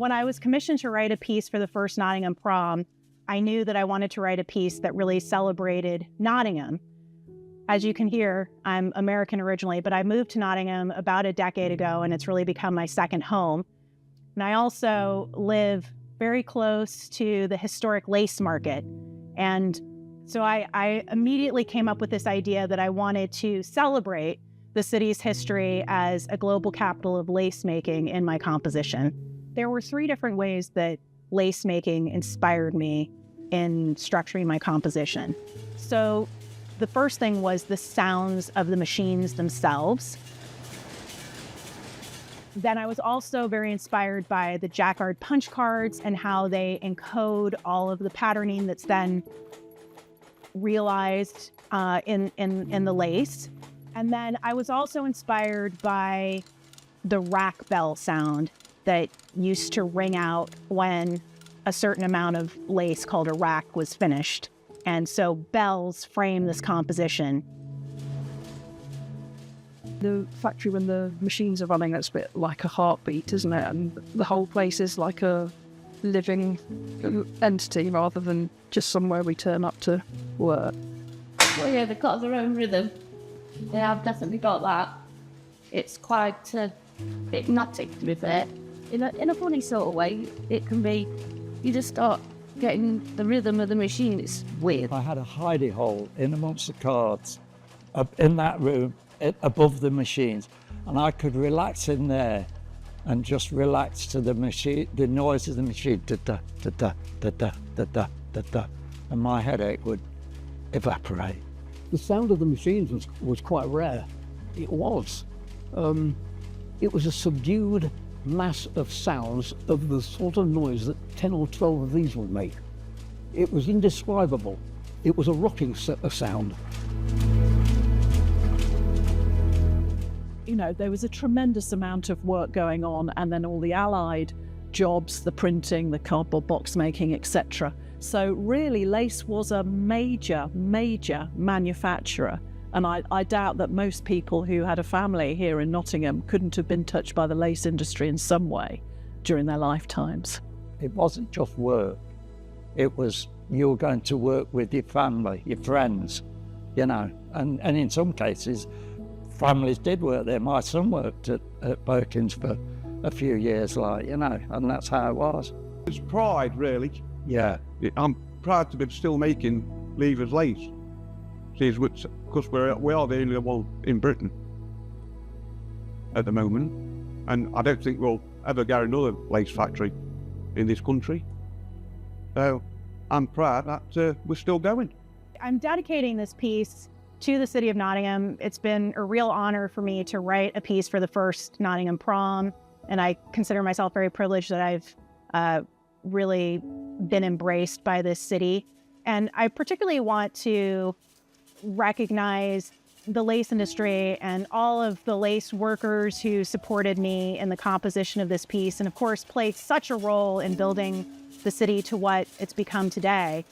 When I was commissioned to write a piece for the first Nottingham prom, I knew that I wanted to write a piece that really celebrated Nottingham. As you can hear, I'm American originally, but I moved to Nottingham about a decade ago, and it's really become my second home. And I also live very close to the historic lace market. And so I immediately came up with this idea that I wanted to celebrate the city's history as a global capital of lace making in my composition. There were 3 different ways that lace making inspired me in structuring my composition. So the first thing was the sounds of the machines themselves. Then I was also very inspired by the Jacquard punch cards and how they encode all of the patterning that's then realized in the lace. And then I was also inspired by the rack bell sound that used to ring out when a certain amount of lace called a rack was finished. And so bells frame this composition. The factory, when the machines are running, that's a bit like a heartbeat, isn't it? And the whole place is like a living entity rather than just somewhere we turn up to work. Well, yeah, they've got their own rhythm. They have definitely got that. It's quite hypnotic, to be fair. In a funny sort of way, it can be, you just start getting the rhythm of the machine. It's weird. I had a hidey hole in amongst the cards, in that room, above the machines, and I could relax in there and just relax to the machine, the noise of the machine, da da da da da da da da da da, and my headache would evaporate. The sound of the machines was quite rare. It was. It was a subdued mass of sounds of the sort of noise that 10 or 12 of these would make. It was indescribable. It was a rocking sound. You know, there was a tremendous amount of work going on, and then all the allied jobs, the printing, the cardboard box making, etc. So really, lace was a major manufacturer. And I doubt that most people who had a family here in Nottingham couldn't have been touched by the lace industry in some way during their lifetimes. It wasn't just work. It was, you were going to work with your family, your friends, you know. And in some cases, families did work there. My son worked at Perkins for a few years, like, you know, and that's how it was. It's pride, really. Yeah. I'm proud to be still making levers lace. Because we are the only one in Britain at the moment, and I don't think we'll ever get another lace factory in this country. So I'm proud that we're still going. I'm dedicating this piece to the city of Nottingham. It's been a real honor for me to write a piece for the first Nottingham prom, and I consider myself very privileged that I've really been embraced by this city. And I particularly want to recognize the lace industry and all of the lace workers who supported me in the composition of this piece, and of course played such a role in building the city to what it's become today.